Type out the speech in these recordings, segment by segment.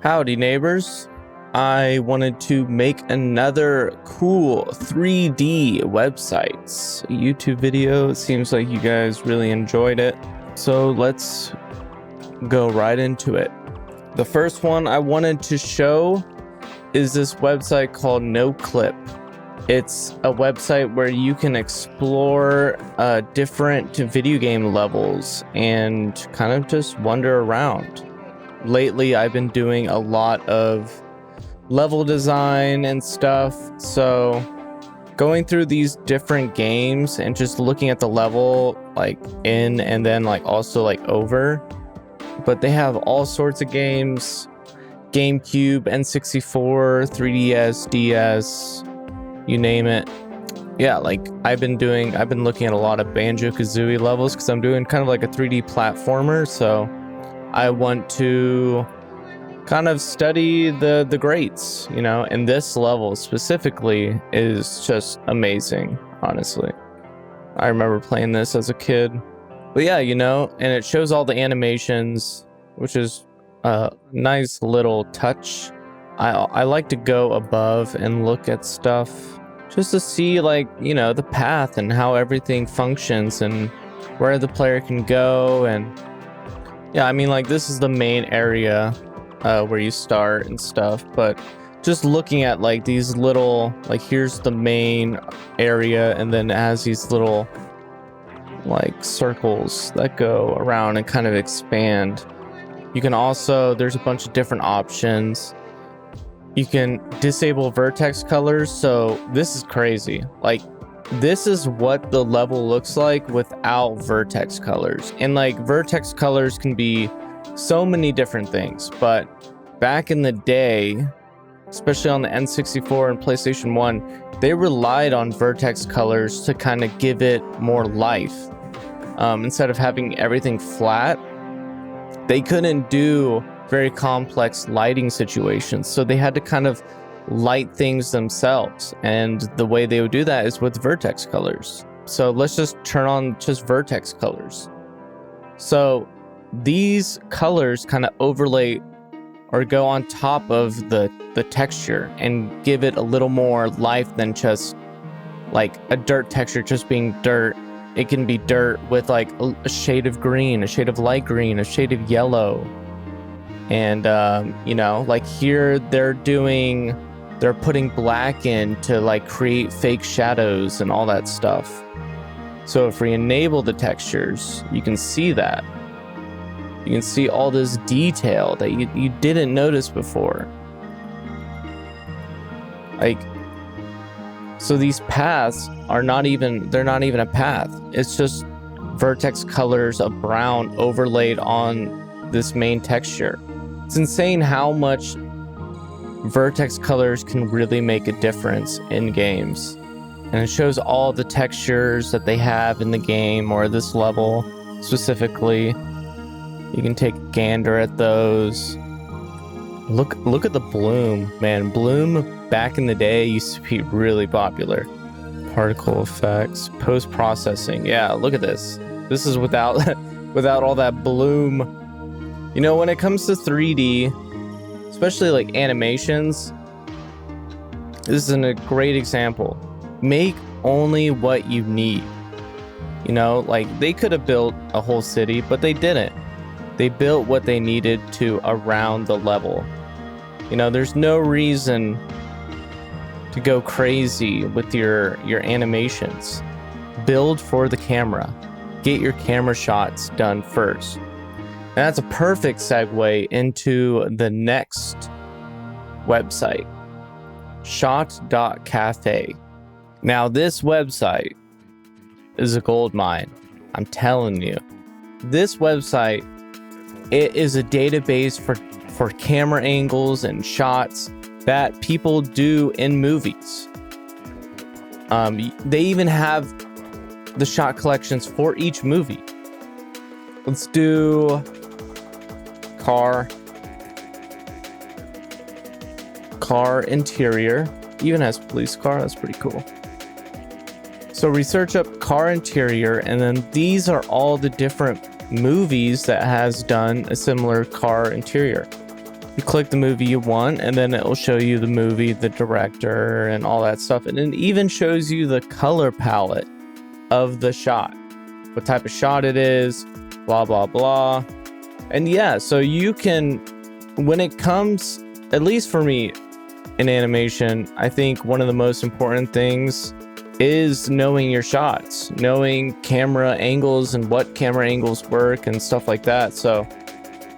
Howdy neighbors, I wanted to make another cool 3D websites YouTube video. It seems like you guys really enjoyed it, so let's go right into it. The first one I wanted to show is this website called NoClip. It's a website where you can explore different video game levels and kind of just wander around. Lately, I've been doing a lot of level design and stuff, so going through these different games and just looking at the level like in and then like also like over. But they have all sorts of games: GameCube, N64, 3DS, DS, you name it. Yeah, like I've been looking at a lot of Banjo-Kazooie levels because I'm doing kind of like a 3D platformer, so I want to kind of study the greats, you know, and this level specifically is just amazing, honestly. I remember playing this as a kid. But yeah, you know, and it shows all the animations, which is a nice little touch. I like to go above and look at stuff just to see, like, you know, the path and how everything functions and where the player can go. And yeah, I mean, like, this is the main area where you start and stuff, but just looking at like these little, like, here's the main area, and then it has these little like circles that go around and kind of expand. You can also, there's a bunch of different options. You can disable vertex colors, so this is crazy. Like, this is what the level looks like without vertex colors. And like, vertex colors can be so many different things, but back in the day, especially on the N64 and PlayStation 1, they relied on vertex colors to kind of give it more life. Instead of having everything flat, they couldn't do very complex lighting situations, so they had to kind of light things themselves, and the way they would do that is with vertex colors. So let's just turn on just vertex colors. So these colors kind of overlay or go on top of the texture and give it a little more life than just like a dirt texture just being dirt. It can be dirt with like a shade of green, a shade of light green, a shade of yellow. And you know, like here they're putting black in to like create fake shadows and all that stuff. So if we enable the textures, you can see that. You can see all this detail that you didn't notice before. Like, so these paths are they're not even a path. It's just vertex colors of brown overlaid on this main texture. It's insane how much vertex colors can really make a difference in games. And it shows all the textures that they have in the game, or this level specifically. You can take a gander at those. Look at the bloom, man. Bloom back in the day used to be really popular. Particle effects, post-processing. Yeah, look at this. This is without without all that bloom. You know, when it comes to 3D, especially like animations, this is a great example. Make only what you need. You know, like they could have built a whole city, but they didn't. They built what they needed to around the level. You know, there's no reason to go crazy with your animations. Build for the camera. Get your camera shots done first. And that's a perfect segue into the next website, Shot.cafe. Now, this website is a gold mine. I'm telling you. This website, it is a database for camera angles and shots that people do in movies. They even have the shot collections for each movie. Let's do car interior. Even has police car. That's pretty cool. So we search up car interior, and then these are all the different movies that has done a similar car interior. You click the movie you want, and then it will show you the movie, the director, and all that stuff. And it even shows you the color palette of the shot, what type of shot it is, blah, blah, blah. And yeah, so you can, when it comes, at least for me in animation, I think one of the most important things is knowing your shots, knowing camera angles and what camera angles work and stuff like that. So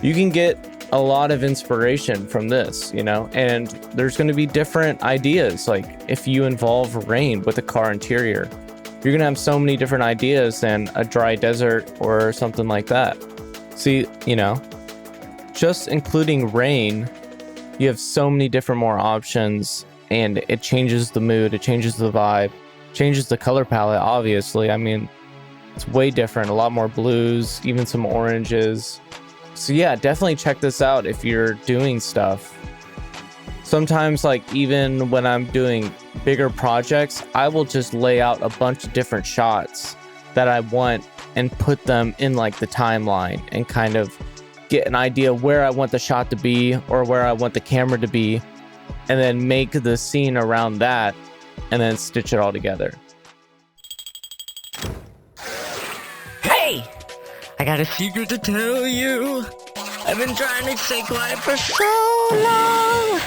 you can get a lot of inspiration from this, you know, and there's going to be different ideas. Like if you involve rain with a car interior, you're going to have so many different ideas than a dry desert or something like that. See, you know, just including rain, you have so many different more options, and it changes the mood, it changes the vibe, changes the color palette, obviously. I mean, it's way different, a lot more blues, even some oranges. So yeah, definitely check this out if you're doing stuff. Sometimes, like, even when I'm doing bigger projects, I will just lay out a bunch of different shots that I want and put them in like the timeline and kind of get an idea where I want the shot to be or where I want the camera to be, and then make the scene around that and then stitch it all together. Hey! I got a secret to tell you. I've been trying to stay quiet for so long.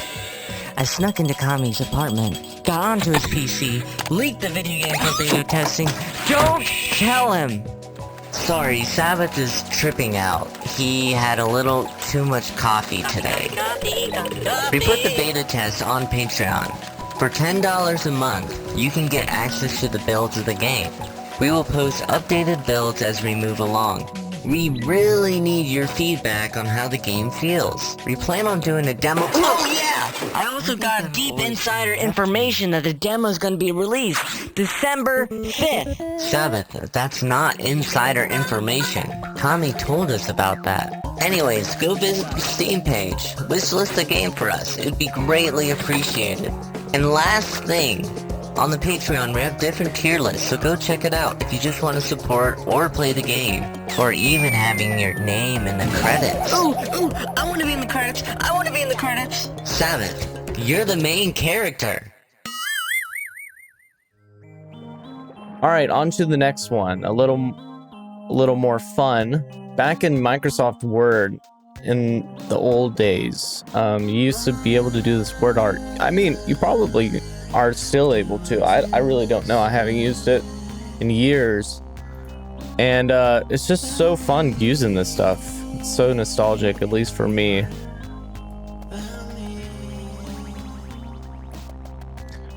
I snuck into Kami's apartment, got onto his PC, leaked the video game for beta testing. Don't tell him! Sorry, Sabbath is tripping out. He had a little too much coffee today. We put the beta test on Patreon. For $10 a month, you can get access to the builds of the game. We will post updated builds as we move along. We really need your feedback on how the game feels. We plan on doing a demo. Oh yeah! I also got deep insider information that the demo is going to be released December 5th. Sabbath, that's not insider information. Kami told us about that. Anyways, go visit the Steam page. Wishlist the game for us. It would be greatly appreciated. And last thing, on the Patreon we have different tier lists, so go check it out if you just want to support or play the game, or even having your name in the credits. Ooh, I want to be in the credits. I want to be in the credits. Sabbath, you're the main character. All right, on to the next one. A little more fun. Back in Microsoft Word, in the old days, you used to be able to do this word art. I mean, you probably are still able to. I really don't know. I haven't used it in years. And it's just so fun using this stuff. It's so nostalgic, at least for me.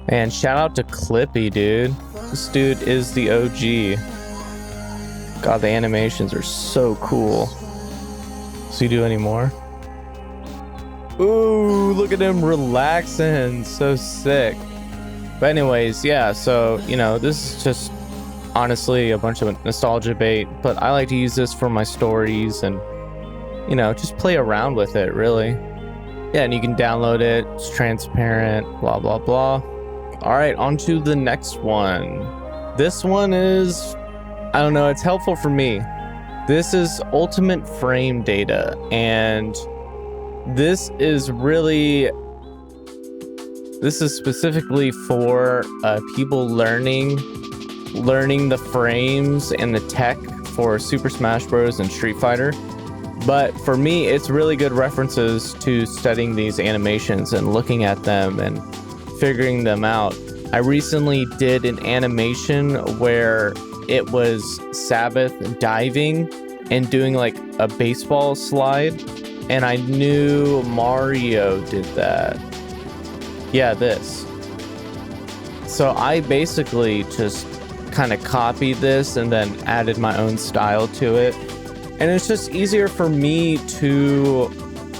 And shout out to Clippy, dude. This dude is the OG. God, the animations are so cool. So you do any more? Ooh, look at him relaxing. So sick. But anyways, yeah, so, you know, this is just honestly a bunch of nostalgia bait, but I like to use this for my stories and, you know, just play around with it, really. Yeah, and you can download it. It's transparent, blah, blah, blah. All right, on to the next one. This one is, I don't know, it's helpful for me. This is ultimate frame data, and this is specifically for people learning the frames and the tech for Super Smash Bros. And Street Fighter. But for me, it's really good references to studying these animations and looking at them and figuring them out. I recently did an animation where it was Sabbath diving and doing like a baseball slide, and I knew Mario did that. Yeah, this. So I basically just kind of copied this and then added my own style to it. And it's just easier for me to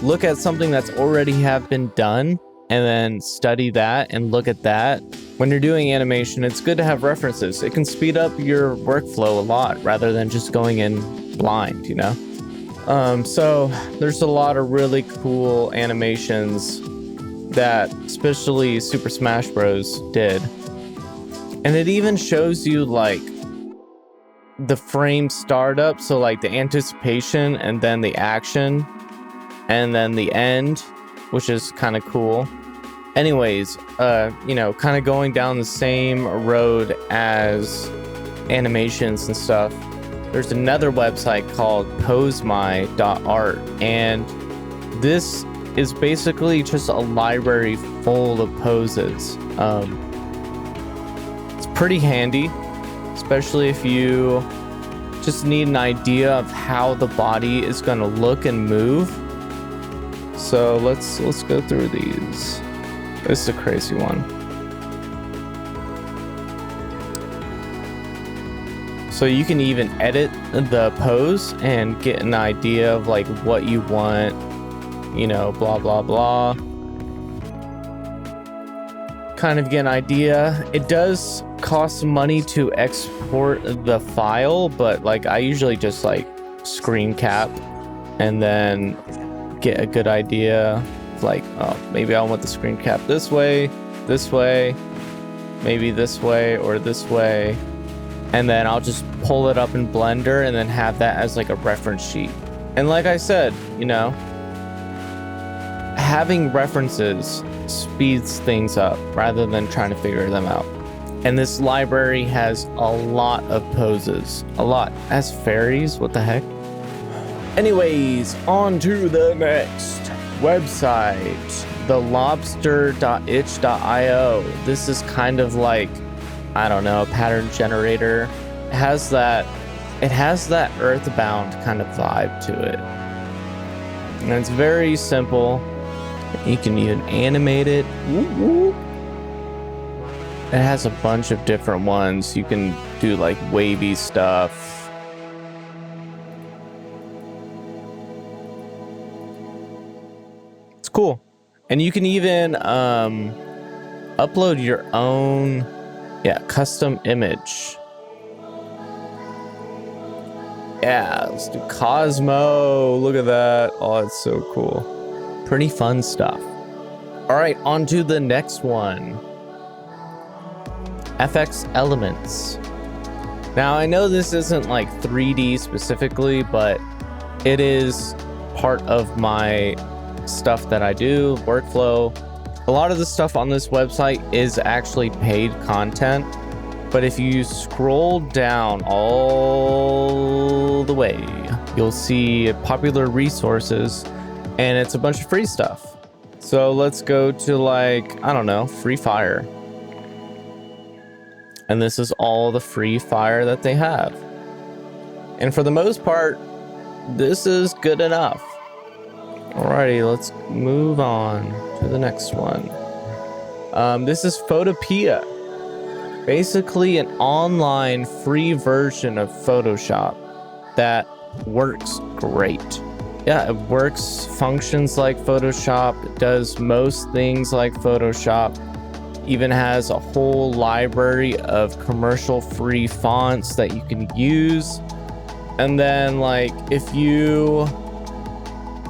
look at something that's already have been done and then study that and look at that. When you're doing animation, it's good to have references. It can speed up your workflow a lot rather than just going in blind, you know? So there's a lot of really cool animations that especially Super Smash Bros. Did. And it even shows you like the frame startup, so like the anticipation and then the action and then the end, which is kind of cool. Anyways, you know, kind of going down the same road as animations and stuff, there's another website called Posemy.art, and this is basically just a library full of poses. It's pretty handy, especially if you just need an idea of how the body is going to look and move. So let's go through these. This is a crazy one. So you can even edit the pose and get an idea of like what you want, you know, blah blah blah. Kind of get an idea. It does cost money to export the file, but like I usually just like screen cap and then get a good idea. Like, oh, maybe I want the screen cap this way, maybe this way or this way, and then I'll just pull it up in Blender and then have that as like a reference sheet. And like I said, you know, having references speeds things up rather than trying to figure them out. And this library has a lot of poses, a lot. As fairies, what the heck? Anyways, on to the next website, the lobster.itch.io. This is kind of like, I don't know, a pattern generator. It has that Earthbound kind of vibe to it. And it's very simple. You can even animate it. It has a bunch of different ones. You can do like wavy stuff. Cool. And you can even upload your own custom image. Yeah, let's do Cosmo. Look at that. Oh, it's so cool. Pretty fun stuff. All right, on to the next one. FX Elements. Now I know this isn't like 3D specifically, but it is part of my stuff that I do, workflow. A lot of the stuff on this website is actually paid content, but if you scroll down all the way, you'll see popular resources, and it's a bunch of free stuff. So let's go to like, I don't know, Free Fire. And this is all the free fire that they have. And for the most part, this is good enough. Alrighty, let's move on to the next one. This is Photopea. Basically an online free version of Photoshop that works great. Yeah, it works, functions like Photoshop, it does most things like Photoshop, even has a whole library of commercial free fonts that you can use. And then like if you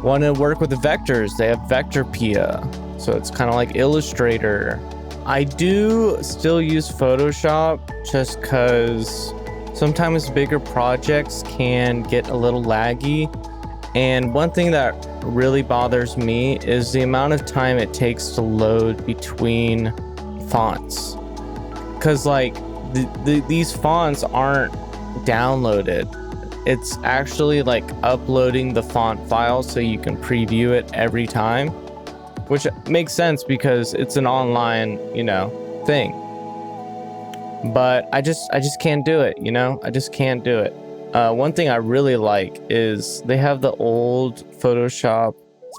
want to work with the vectors, they have Photopea, so it's kind of like Illustrator. I do still use Photoshop just because sometimes bigger projects can get a little laggy, and one thing that really bothers me is the amount of time it takes to load between fonts, because like these fonts aren't downloaded. It's actually like uploading the font file so you can preview it every time, which makes sense because it's an online, you know, thing. But I just can't do it, you know? I just can't do it. One thing I really like is they have the old Photoshop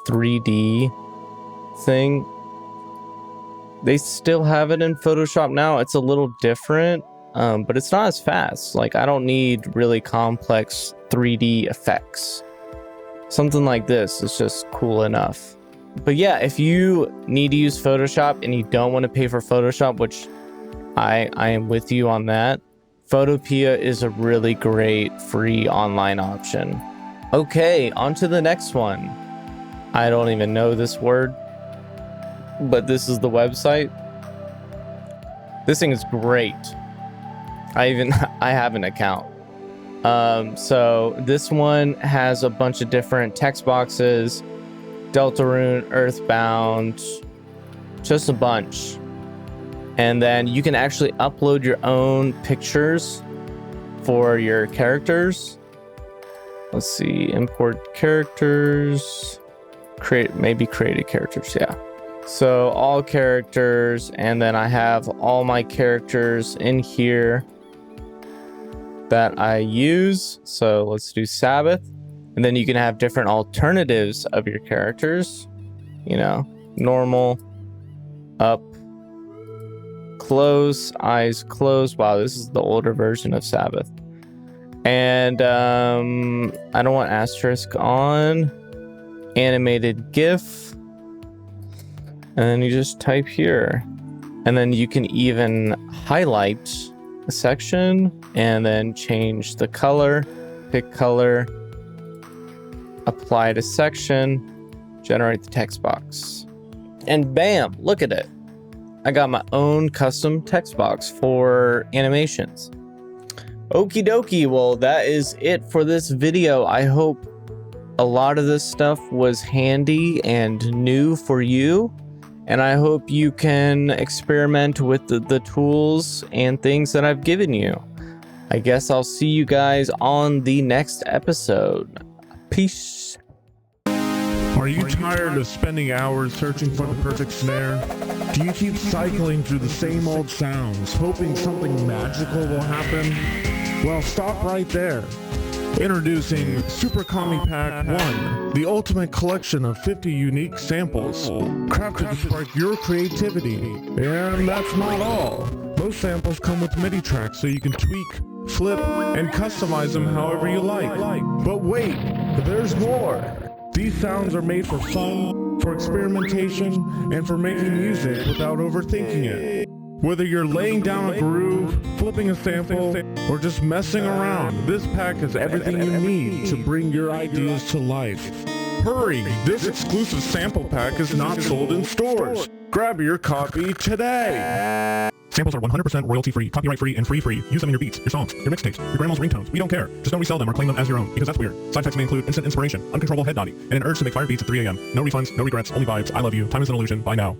3D thing. They still have it in Photoshop now. It's a little different. But it's not as fast. Like, I don't need really complex 3D effects. Something like this is just cool enough. But yeah, if you need to use Photoshop and you don't want to pay for Photoshop, which I am with you on that, Photopea is a really great free online option. Okay, on to the next one. I don't even know this word, but this is the website. This thing is great. I have an account. So this one has a bunch of different text boxes, Deltarune, Earthbound, just a bunch. And then you can actually upload your own pictures for your characters. Let's see, import characters, maybe created characters, yeah. So all characters, and then I have all my characters in here that I use. So let's do Sabbath. And then you can have different alternatives of your characters. You know, normal, up, close, eyes closed. Wow, this is the older version of Sabbath. And I don't want asterisk on. Animated GIF. And then you just type here. And then you can even highlight a section and then change the color, pick color, apply to section, generate the text box. And bam, look at it. I got my own custom text box for animations. Okie dokie, well, that is it for this video. I hope a lot of this stuff was handy and new for you. And I hope you can experiment with the tools and things that I've given you. I guess I'll see you guys on the next episode. Peace. Are you tired of spending hours searching for the perfect snare? Do you keep cycling through the same old sounds, hoping something magical will happen? Well, stop right there. Introducing Super Kami Pack 1, the ultimate collection of 50 unique samples, crafted to spark your creativity. And that's not all. Most samples come with MIDI tracks so you can tweak, flip, and customize them however you like. But wait, there's more. These sounds are made for fun, for experimentation, and for making music without overthinking it. Whether you're laying down a groove, flipping a sample, or just messing around, this pack has everything you need to bring your ideas to life. Hurry! This exclusive sample pack is not sold in stores. Grab your copy today! Samples are 100% royalty-free, copyright-free, and free. Use them in your beats, your songs, your mixtapes, your grandma's ringtones. We don't care. Just don't resell them or claim them as your own, because that's weird. Side effects may include instant inspiration, uncontrollable head nodding, and an urge to make fire beats at 3 a.m. No refunds, no regrets, only vibes. I love you. Time is an illusion. Bye now.